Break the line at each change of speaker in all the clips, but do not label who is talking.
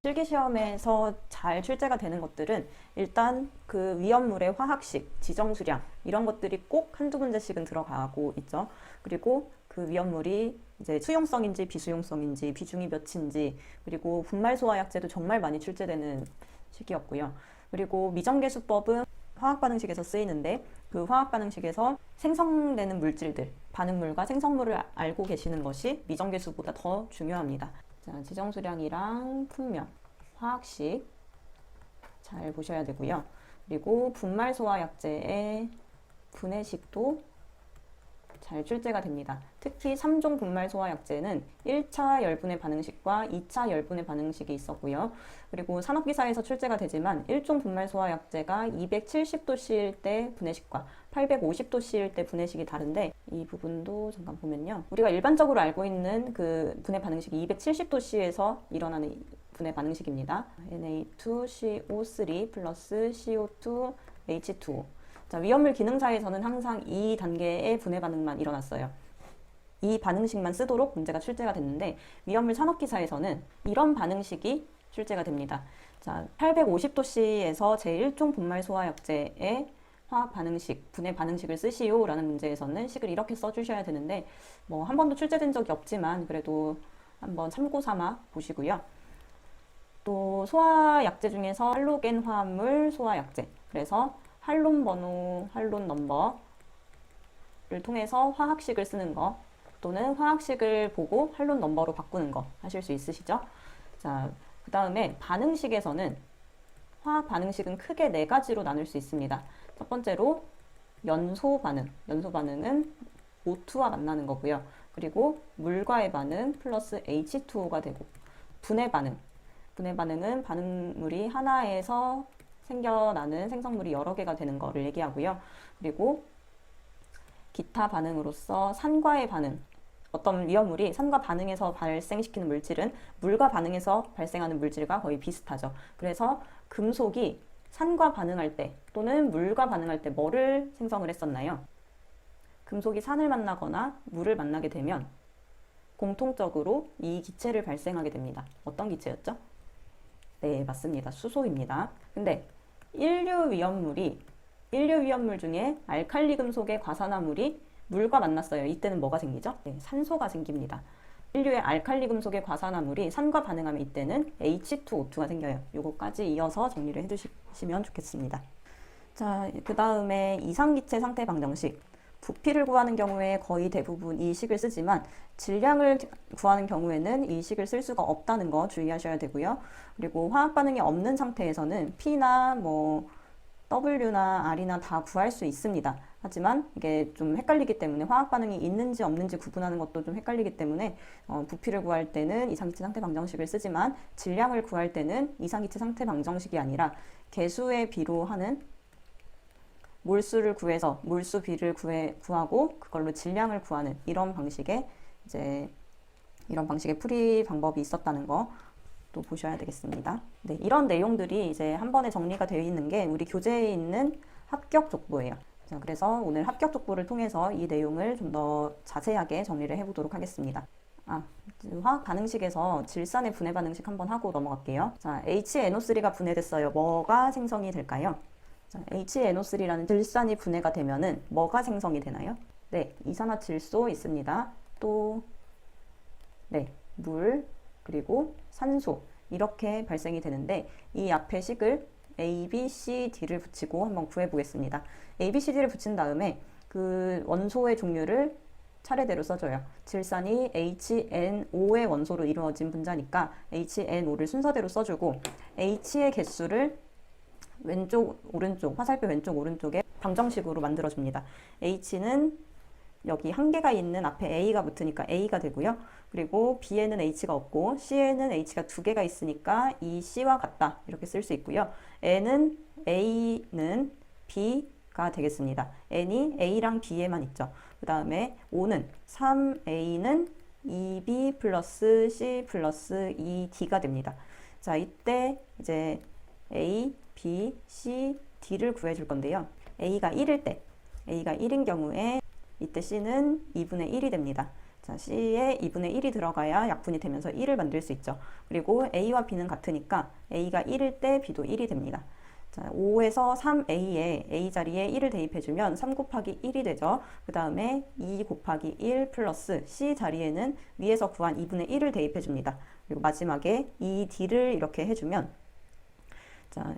실기시험에서 잘 출제가 되는 것들은 일단 그 위험물의 화학식, 지정수량 이런 것들이 꼭 한두 문제씩은 들어가고 있죠. 그리고 그 위험물이 이제 수용성인지 비수용성인지 비중이 몇인지, 그리고 분말소화약제도 정말 많이 출제되는 시기였고요. 그리고 미정계수법은 화학반응식에서 쓰이는데 그 화학반응식에서 생성되는 물질들, 반응물과 생성물을 알고 계시는 것이 미정계수보다 더 중요합니다. 자, 지정수량이랑 품명, 화학식 잘 보셔야 되고요. 그리고 분말소화약제의 분해식도 잘 출제가 됩니다. 특히 3종 분말소화약제는 1차 열분해 반응식과 2차 열분해 반응식이 있었고요. 그리고 산업기사에서 출제가 되지만 1종 분말소화약제가 270도씨일 때 분해식과 850도씨일 때 분해식이 다른데, 이 부분도 잠깐 보면요. 우리가 일반적으로 알고 있는 그 분해 반응식이 270도씨에서 일어나는 분해 반응식입니다. Na2CO3 플러스 CO2 H2O. 자, 위험물 기능사에서는 항상 이 단계의 분해 반응만 일어났어요. 이 반응식만 쓰도록 문제가 출제가 됐는데, 위험물 산업기사에서는 이런 반응식이 출제가 됩니다. 자, 850도씨에서 제1종 분말소화약제의 화학 반응식, 분해 반응식을 쓰시오 라는 문제에서는 식을 이렇게 써주셔야 되는데, 뭐 한 번도 출제된 적이 없지만 그래도 한번 참고 삼아 보시고요. 또 소화약제 중에서 할로겐 화합물 소화약제, 그래서 할론 번호, 할론 넘버를 통해서 화학식을 쓰는 거, 또는 화학식을 보고 할론 넘버로 바꾸는 거 하실 수 있으시죠? 자, 그 다음에 반응식에서는 화학 반응식은 크게 4가지로 나눌 수 있습니다. 첫 번째로 연소 반응, 연소 반응은 O2와 만나는 거고요. 그리고 물과의 반응 플러스 H2O가 되고, 분해 반응, 분해 반응은 반응물이 하나에서 생겨나는 생성물이 여러 개가 되는 거를 얘기하고요. 그리고 기타 반응으로서 산과의 반응, 어떤 위험물이 산과 반응해서 발생시키는 물질은 물과 반응해서 발생하는 물질과 거의 비슷하죠. 그래서 금속이 산과 반응할 때 또는 물과 반응할 때 뭐를 생성을 했었나요? 금속이 산을 만나거나 물을 만나게 되면 공통적으로 이 기체를 발생하게 됩니다. 어떤 기체였죠? 네, 맞습니다. 수소입니다. 근데 인류 위험물 중에 알칼리 금속의 과산화물이 물과 만났어요. 이때는 뭐가 생기죠? 네, 산소가 생깁니다. 인류의 알칼리 금속의 과산화물이 산과 반응하면 이때는 H2O2가 생겨요. 요거까지 이어서 정리를 해주시면 좋겠습니다. 자, 그 다음에 이상기체 상태 방정식. 부피를 구하는 경우에 거의 대부분 이 식을 쓰지만 질량을 구하는 경우에는 이 식을 쓸 수가 없다는 거 주의하셔야 되고요. 그리고 화학 반응이 없는 상태에서는 P나 뭐 W나 R이나 다 구할 수 있습니다. 하지만 이게 좀 헷갈리기 때문에, 화학 반응이 있는지 없는지 구분하는 것도 좀 헷갈리기 때문에 부피를 구할 때는 이상기체 상태 방정식을 쓰지만 질량을 구할 때는 이상기체 상태 방정식이 아니라 개수의 비로 하는 몰수를 구해서 몰수 비를 구하고 그걸로 질량을 구하는 이런 방식의 풀이 방법이 있었다는 거 또 보셔야 되겠습니다. 네, 이런 내용들이 이제 한 번에 정리가 되어 있는 게 우리 교재에 있는 합격 족보예요. 자, 그래서 오늘 합격 족보를 통해서 이 내용을 좀 더 자세하게 정리를 해보도록 하겠습니다. 화학 반응식에서 질산의 분해 반응식 한번 하고 넘어갈게요. 자, HNO3가 분해됐어요. 뭐가 생성이 될까요? 자, HNO3라는 질산이 분해가 되면은 뭐가 생성이 되나요? 네, 이산화질소 있습니다. 또, 네, 물, 그리고 산소, 이렇게 발생이 되는데, 이 앞에 식을 A, B, C, D를 붙이고 한번 구해보겠습니다. A, B, C, D를 붙인 다음에 그 원소의 종류를 차례대로 써줘요. 질산이 HNO의 원소로 이루어진 분자니까 HNO를 순서대로 써주고, H의 개수를 왼쪽, 오른쪽, 화살표 왼쪽, 오른쪽에 방정식으로 만들어줍니다. H는 여기 한 개가 있는 앞에 A가 붙으니까 A가 되고요. 그리고 B에는 H가 없고 C에는 H가 2개가 있으니까 이 C와 같다, 이렇게 쓸 수 있고요. A는 B가 되겠습니다. N이 A랑 B에만 있죠. 그 다음에 O는 3A는 2B 플러스 C 플러스 2D가 됩니다. 자, 이때 이제 A, B, C, D를 구해줄 건데요. A가 1일 경우에 이때 C는 2분의 1이 됩니다. 자, C에 2분의 1이 들어가야 약분이 되면서 1을 만들 수 있죠. 그리고 A와 B는 같으니까 A가 1일 때 B도 1이 됩니다. 자, 5에서 3A에 A 자리에 1을 대입해주면 3 곱하기 1이 되죠. 그 다음에 2 곱하기 1 플러스 C 자리에는 위에서 구한 2분의 1을 대입해줍니다. 그리고 마지막에 2D를 이렇게 해주면 자,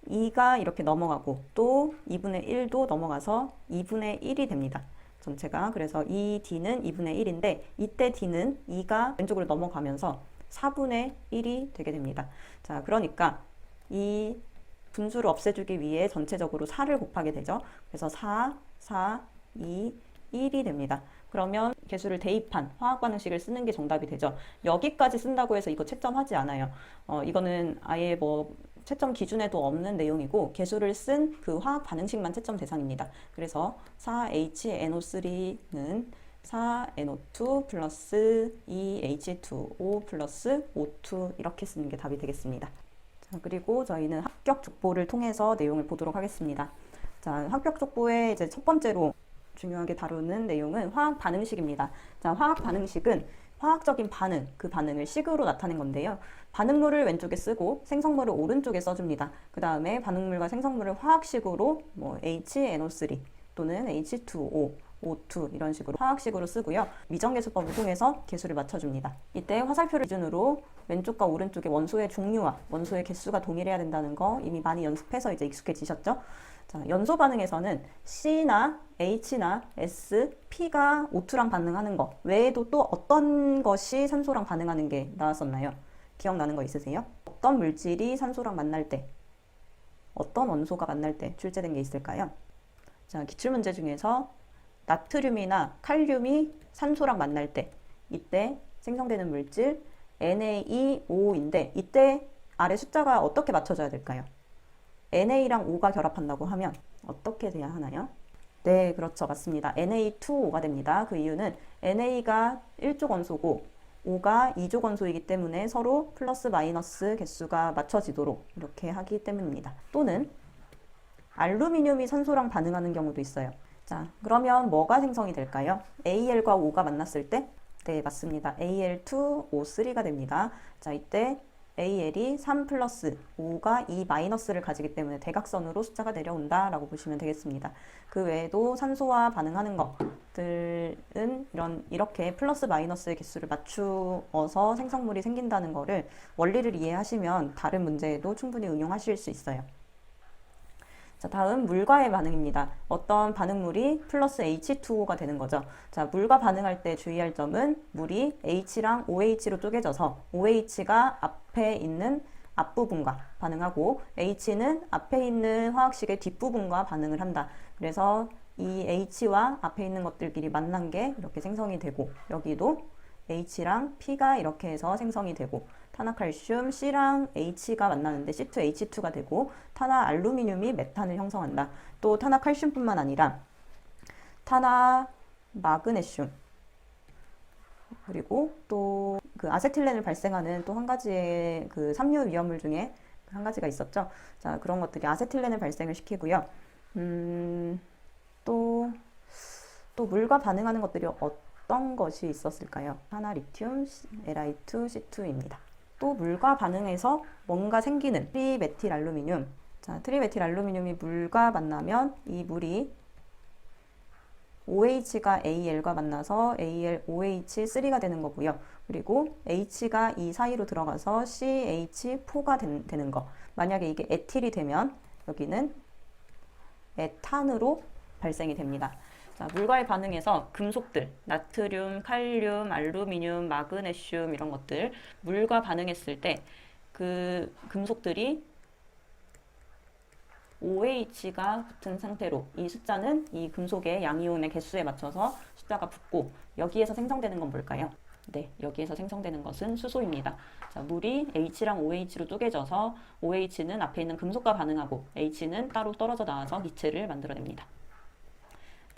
2가 이렇게 넘어가고 또 2분의 1도 넘어가서 2분의 1이 됩니다. 전체가. 그래서 이 D는 2분의 1인데 이때 D는 2가 왼쪽으로 넘어가면서 4분의 1이 되게 됩니다. 자, 그러니까 이 분수를 없애주기 위해 전체적으로 4를 곱하게 되죠. 그래서 4, 4, 2, 1이 됩니다. 그러면 개수를 대입한 화학 반응식을 쓰는 게 정답이 되죠. 여기까지 쓴다고 해서 이거 채점하지 않아요. 이거는 아예 뭐 채점 기준에도 없는 내용이고 개수를 쓴 그 화학 반응식만 채점 대상입니다. 그래서 4HNO3는 4NO2 플러스 2H2O 플러스 O2 이렇게 쓰는 게 답이 되겠습니다. 자, 그리고 저희는 합격 족보를 통해서 내용을 보도록 하겠습니다. 자, 합격 족보의 이제 첫 번째로 중요하게 다루는 내용은 화학 반응식입니다. 자, 화학 반응식은 화학적인 반응, 그 반응을 식으로 나타낸 건데요. 반응물을 왼쪽에 쓰고 생성물을 오른쪽에 써줍니다. 그 다음에 반응물과 생성물을 화학식으로 뭐 HNO3 또는 H2O, O2 이런 식으로 화학식으로 쓰고요. 미정계수법을 통해서 계수를 맞춰줍니다. 이때 화살표를 기준으로 왼쪽과 오른쪽의 원소의 종류와 원소의 개수가 동일해야 된다는 거 이미 많이 연습해서 이제 익숙해지셨죠? 자, 연소 반응에서는 C나 H나 S, P가 O2랑 반응하는 거 외에도 또 어떤 것이 산소랑 반응하는 게 나왔었나요? 기억나는 거 있으세요? 어떤 물질이 산소랑 만날 때, 어떤 원소가 만날 때 출제된 게 있을까요? 자, 기출문제 중에서 나트륨이나 칼륨이 산소랑 만날 때 이때 생성되는 물질 NaO인데 이때 아래 숫자가 어떻게 맞춰져야 될까요? NA랑 O가 결합한다고 하면 어떻게 돼야 하나요? 네, 그렇죠. 맞습니다. Na2O가 됩니다. 그 이유는 NA가 1족 원소고 O가 2족 원소이기 때문에 서로 플러스 마이너스 개수가 맞춰지도록 이렇게 하기 때문입니다. 또는 알루미늄이 산소랑 반응하는 경우도 있어요. 자, 그러면 뭐가 생성이 될까요? Al과 O가 만났을 때? 네, 맞습니다. Al2O3가 됩니다. 자, 이때 AL이 3 플러스, O가 2 마이너스를 가지기 때문에 대각선으로 숫자가 내려온다 라고 보시면 되겠습니다. 그 외에도 산소와 반응하는 것들은 이렇게 플러스 마이너스의 개수를 맞추어서 생성물이 생긴다는 거를 원리를 이해하시면 다른 문제에도 충분히 응용하실 수 있어요. 자, 다음 물과의 반응입니다. 어떤 반응물이 플러스 H2O가 되는 거죠. 자, 물과 반응할 때 주의할 점은 물이 H랑 OH로 쪼개져서 OH가 앞에 있는 앞부분과 반응하고 H는 앞에 있는 화학식의 뒷부분과 반응을 한다. 그래서 이 H와 앞에 있는 것들끼리 만난 게 이렇게 생성이 되고 여기도 H랑 P가 이렇게 해서 생성이 되고 탄화칼슘 C랑 H가 만나는데 C2H2가 되고 탄화알루미늄이 메탄을 형성한다. 또 탄화칼슘뿐만 아니라 탄화마그네슘 그리고 또 그 아세틸렌을 발생하는 또 한 가지의 그 삼류 위험물 중에 한 가지가 있었죠. 자, 그런 것들이 아세틸렌을 발생을 시키고요. 또 물과 반응하는 것들이 어떤 것이 있었을까요? 하나 리튬, Li2, C2입니다. 또 물과 반응해서 뭔가 생기는 트리메틸알루미늄. 자, 트리메틸알루미늄이 물과 만나면 이 물이 OH가 AL과 만나서 AlOH3가 되는 거고요. 그리고 H가 이 사이로 들어가서 CH4가 되는 거. 만약에 이게 에틸이 되면 여기는 에탄으로 발생이 됩니다. 자, 물과의 반응에서 금속들, 나트륨, 칼륨, 알루미늄, 마그네슘 이런 것들 물과 반응했을 때 그 금속들이 OH가 붙은 상태로 이 숫자는 이 금속의 양이온의 개수에 맞춰서 숫자가 붙고 여기에서 생성되는 건 뭘까요? 네, 여기에서 생성되는 것은 수소입니다. 자, 물이 H랑 OH로 쪼개져서 OH는 앞에 있는 금속과 반응하고 H는 따로 떨어져 나와서 기체를 만들어냅니다.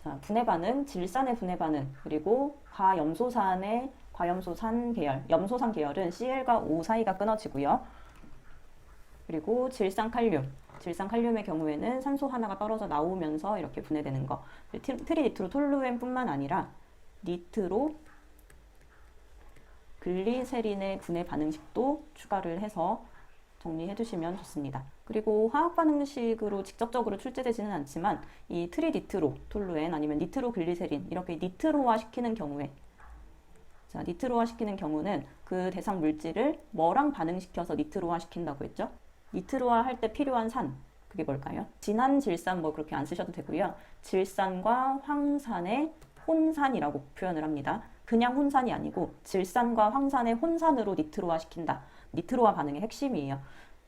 자, 분해 반응, 질산의 분해 반응, 그리고 과염소산의 과염소산 계열, 염소산 계열은 Cl과 O 사이가 끊어지고요. 그리고 질산칼륨의 경우에는 산소 하나가 떨어져 나오면서 이렇게 분해되는 거. 트리니트로톨루엔뿐만 아니라 니트로 글리세린의 분해 반응식도 추가를 해서 정리해 두시면 좋습니다. 그리고 화학 반응식으로 직접적으로 출제되지는 않지만 이 트리니트로 톨루엔 아니면 니트로 글리세린 이렇게 니트로화 시키는 경우에 자, 니트로화 시키는 경우는 그 대상 물질을 뭐랑 반응시켜서 니트로화 시킨다고 했죠? 니트로화 할 때 필요한 산, 그게 뭘까요? 진한 질산 뭐 그렇게 안 쓰셔도 되고요. 질산과 황산의 혼산이라고 표현을 합니다. 그냥 혼산이 아니고 질산과 황산의 혼산으로 니트로화 시킨다. 니트로화 반응의 핵심이에요.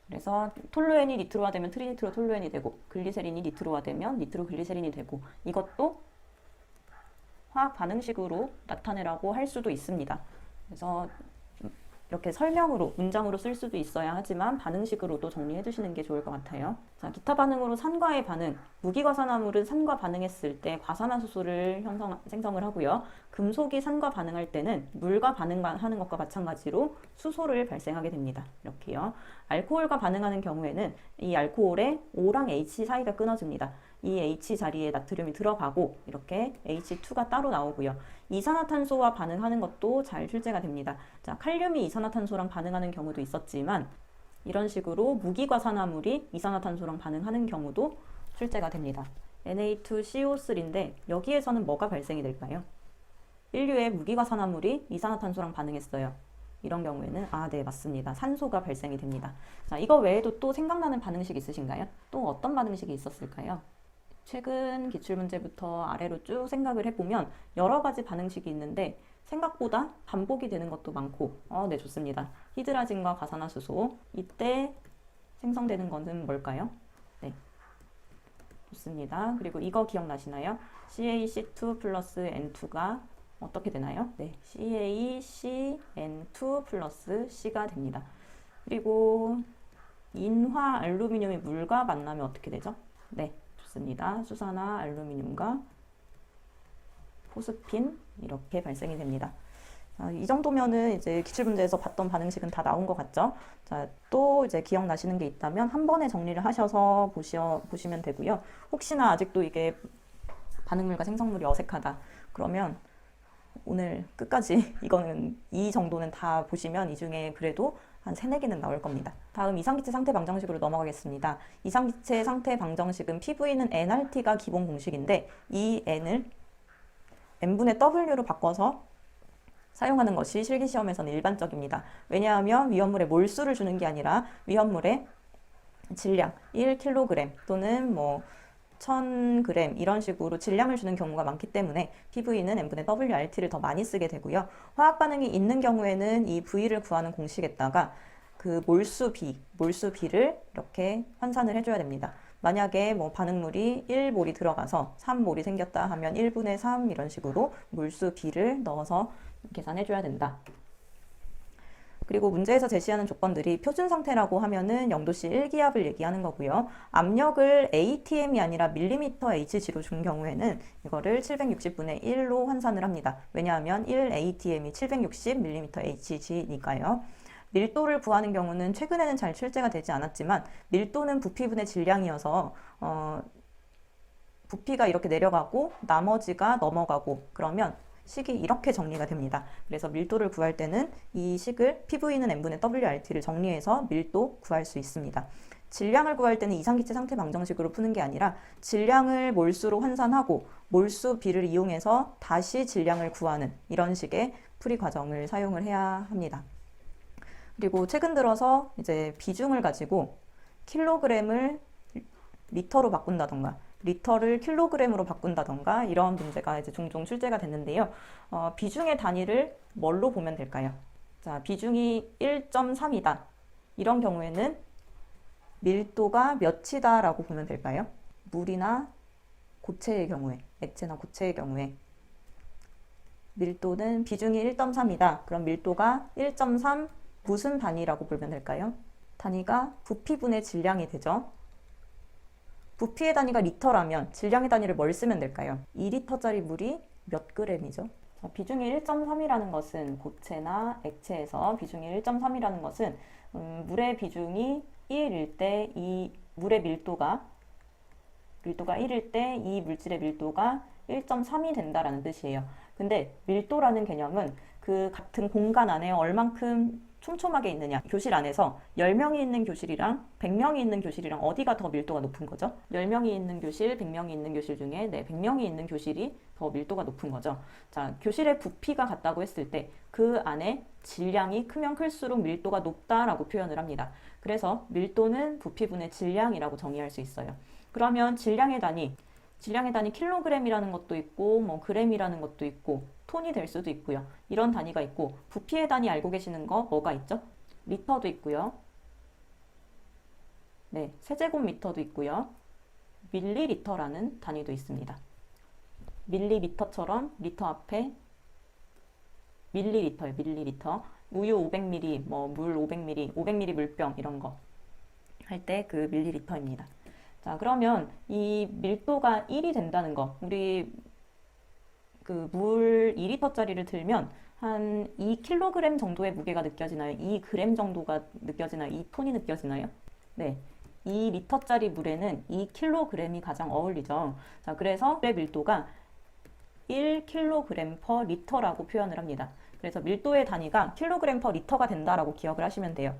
그래서 톨루엔이 니트로화 되면 트리니트로 톨루엔이 되고 글리세린이 니트로화 되면 니트로 글리세린이 되고 이것도 화학 반응식으로 나타내라고 할 수도 있습니다. 그래서 이렇게 설명으로, 문장으로 쓸 수도 있어야 하지만 반응식으로도 정리해 두시는 게 좋을 것 같아요. 자, 기타 반응으로 산과의 반응. 무기과산화물은 산과 반응했을 때 과산화수소를 생성을 하고요. 금속이 산과 반응할 때는 물과 반응하는 것과 마찬가지로 수소를 발생하게 됩니다. 이렇게요. 알코올과 반응하는 경우에는 이 알코올에 O랑 H 사이가 끊어집니다. 이 H 자리에 나트륨이 들어가고 이렇게 H2가 따로 나오고요. 이산화탄소와 반응하는 것도 잘 출제가 됩니다. 자, 칼륨이 이산화탄소랑 반응하는 경우도 있었지만 이런 식으로 무기과산화물이 이산화탄소랑 반응하는 경우도 출제가 됩니다. Na2CO3인데 여기에서는 뭐가 발생이 될까요? 인류의 무기과산화물이 이산화탄소랑 반응했어요. 이런 경우에는 네, 맞습니다. 산소가 발생이 됩니다. 자, 이거 외에도 또 생각나는 반응식 있으신가요? 또 어떤 반응식이 있었을까요? 최근 기출문제부터 아래로 쭉 생각을 해보면 여러 가지 반응식이 있는데 생각보다 반복이 되는 것도 많고 네, 좋습니다. 히드라진과 과산화수소 이때 생성되는 것은 뭘까요? 네, 좋습니다. 그리고 이거 기억나시나요? CaC2 플러스 N2가 어떻게 되나요? 네, CaCN2 플러스 C가 됩니다. 그리고 인화 알루미늄이 물과 만나면 어떻게 되죠? 네, 좋습니다. 수산화 알루미늄과 포스핀 이렇게 발생이 됩니다. 이 정도면은 이제 기출문제에서 봤던 반응식은 다 나온 것 같죠? 자, 또 이제 기억나시는 게 있다면 한 번에 정리를 하셔서 보시면 되고요. 혹시나 아직도 이게 반응물과 생성물이 어색하다. 그러면 오늘 끝까지 이거는 이 정도는 다 보시면 이 중에 그래도 한 3, 4개는 나올 겁니다. 다음 이상기체 상태 방정식으로 넘어가겠습니다. 이상기체 상태 방정식은 PV는 nRT가 기본 공식인데 이 n을 n분의 w로 바꿔서 사용하는 것이 실기시험에서는 일반적입니다. 왜냐하면 위험물의 몰수를 주는 게 아니라 위험물의 질량 1kg 또는 1000g 이런 식으로 질량을 주는 경우가 많기 때문에 PV는 n분의 WRT를 더 많이 쓰게 되고요. 화학 반응이 있는 경우에는 이 V를 구하는 공식에다가 그 몰수비를 이렇게 환산을 해줘야 됩니다. 만약에 반응물이 1몰이 들어가서 3몰이 생겼다 하면 1분의 3 이런 식으로 몰수비를 넣어서 계산해줘야 된다. 그리고 문제에서 제시하는 조건들이 표준 상태라고 하면은 0도씨 1기압을 얘기하는 거고요. 압력을 ATM이 아니라 밀리미터 Hg로 준 경우에는 이거를 760분의 1로 환산을 합니다. 왜냐하면 1ATM이 760mm Hg니까요. 밀도를 구하는 경우는 최근에는 잘 출제가 되지 않았지만 밀도는 부피분의 질량이어서 부피가 이렇게 내려가고 나머지가 넘어가고 그러면 식이 이렇게 정리가 됩니다. 그래서 밀도를 구할 때는 이 식을 PV는 n분의 WRT를 정리해서 밀도 구할 수 있습니다. 질량을 구할 때는 이상기체 상태 방정식으로 푸는 게 아니라 질량을 몰수로 환산하고 몰수 비를 이용해서 다시 질량을 구하는 이런 식의 풀이 과정을 사용을 해야 합니다. 그리고 최근 들어서 이제 비중을 가지고 킬로그램을 리터로 바꾼다던가 리터를 킬로그램으로 바꾼다던가 이런 문제가 이제 종종 출제가 됐는데요. 비중의 단위를 뭘로 보면 될까요? 자, 비중이 1.3이다. 이런 경우에는 밀도가 몇이다 라고 보면 될까요? 물이나 고체의 경우에, 액체나 고체의 경우에 밀도는 비중이 1.3이다. 그럼 밀도가 1.3 무슨 단위라고 보면 될까요? 단위가 부피분의 질량이 되죠. 부피의 단위가 리터라면 질량의 단위를 뭘 쓰면 될까요? 2리터짜리 물이 몇 그램이죠? 자, 비중이 1.3이라는 것은 고체나 액체에서 비중이 1.3이라는 것은 물의 비중이 1일 때 이 물의 밀도가 1일 때 이 물질의 밀도가 1.3이 된다라는 뜻이에요. 근데 밀도라는 개념은 그 같은 공간 안에 얼만큼 촘촘하게 있느냐. 교실 안에서 10명이 있는 교실이랑 100명이 있는 교실이랑 어디가 더 밀도가 높은 거죠? 10명이 있는 교실, 100명이 있는 교실 중에 100명이 있는 교실이 더 밀도가 높은 거죠. 자, 교실의 부피가 같다고 했을 때 그 안에 질량이 크면 클수록 밀도가 높다라고 표현을 합니다. 그래서 밀도는 부피분의 질량이라고 정의할 수 있어요. 그러면 질량의 단위 킬로그램이라는 것도 있고 뭐 그램이라는 것도 있고 톤이 될 수도 있고요. 이런 단위가 있고 부피의 단위 알고 계시는 거 뭐가 있죠? 리터도 있고요. 네, 세제곱미터도 있고요. 밀리리터라는 단위도 있습니다. 밀리미터처럼 리터 앞에 밀리리터예요. 밀리리터. 우유 500ml, 뭐 물 500ml, 500ml 물병 이런 거 할 때 그 밀리리터입니다. 자, 그러면 이 밀도가 1이 된다는 거, 우리 그 물 2리터짜리를 들면 한 2kg 정도의 무게가 느껴지나요? 2g 정도가 느껴지나요? 2톤이 느껴지나요? 네. 2리터짜리 물에는 2kg이 가장 어울리죠. 자, 그래서 물의 밀도가 1kg/리터라고 표현을 합니다. 그래서 밀도의 단위가 kg/리터가 된다라고 기억을 하시면 돼요.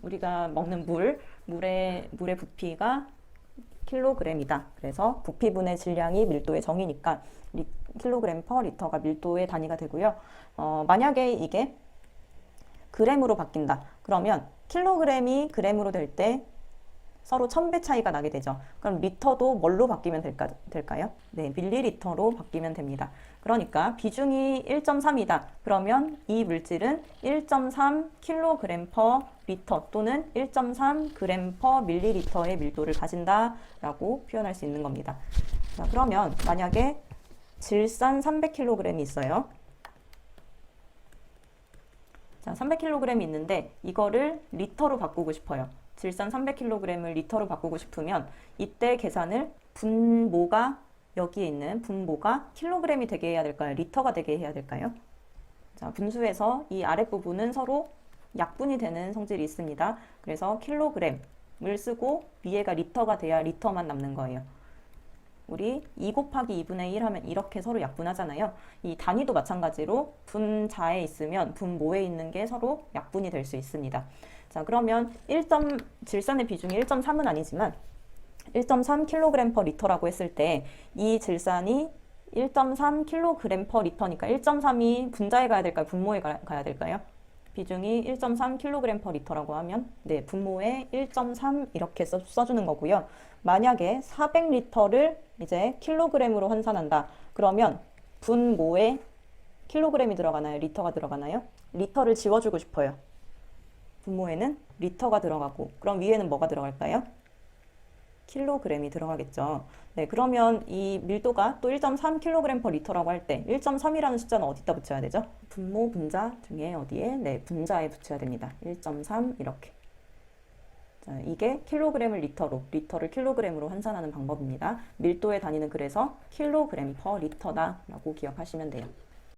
우리가 먹는 물의 부피가 킬로그램이다. 그래서 부피분의 질량이 밀도의 정의니까 kg/리터가 밀도의 단위가 되고요. 만약에 이게 그램으로 바뀐다. 그러면 킬로그램이 그램으로 될 때 서로 1000배 차이가 나게 되죠. 그럼 리터도 뭘로 바뀌면 될까요? 네, 밀리리터로 바뀌면 됩니다. 그러니까 비중이 1.3이다. 그러면 이 물질은 1.3kg/리터 또는 1.3g/ml의 밀도를 가진다라고 표현할 수 있는 겁니다. 자, 그러면 만약에 질산 300kg이 있어요. 자, 300kg이 있는데 이거를 리터로 바꾸고 싶어요. 질산 300kg을 리터로 바꾸고 싶으면 이때 계산을 분모가 여기에 있는 분모가 킬로그램이 되게 해야 될까요? 리터가 되게 해야 될까요? 자, 분수에서 이 아랫부분은 서로 약분이 되는 성질이 있습니다. 그래서 킬로그램을 쓰고 위에가 리터가 돼야 리터만 남는 거예요. 우리 2 곱하기 2분의 1 하면 이렇게 서로 약분하잖아요. 이 단위도 마찬가지로 분자에 있으면 분모에 있는 게 서로 약분이 될 수 있습니다. 자, 그러면 질산의 비중이 1.3은 아니지만 1.3kg/리터라고 했을 때 이 질산이 1.3kg/리터니까 1.3이 분자에 가야 될까요? 분모에 가야 될까요? 비중이 1.3kg/리터라고 하면 네, 분모에 1.3 이렇게 써주는 거고요. 만약에 400리터를 이제 킬로그램으로 환산한다. 그러면 분모에 킬로그램이 들어가나요? 리터가 들어가나요? 리터를 지워주고 싶어요. 분모에는 리터가 들어가고 그럼 위에는 뭐가 들어갈까요? 킬로그램이 들어가겠죠. 네, 그러면 이 밀도가 또 1.3kg/리터라고 할 때 1.3이라는 숫자는 어디다 붙여야 되죠? 분모 분자 중에 어디에? 네, 분자에 붙여야 됩니다. 1.3 이렇게. 자, 이게 킬로그램을 리터를 킬로그램으로 환산하는 방법입니다. 밀도의 단위는 그래서 킬로그램 퍼 리터다 라고 기억하시면 돼요.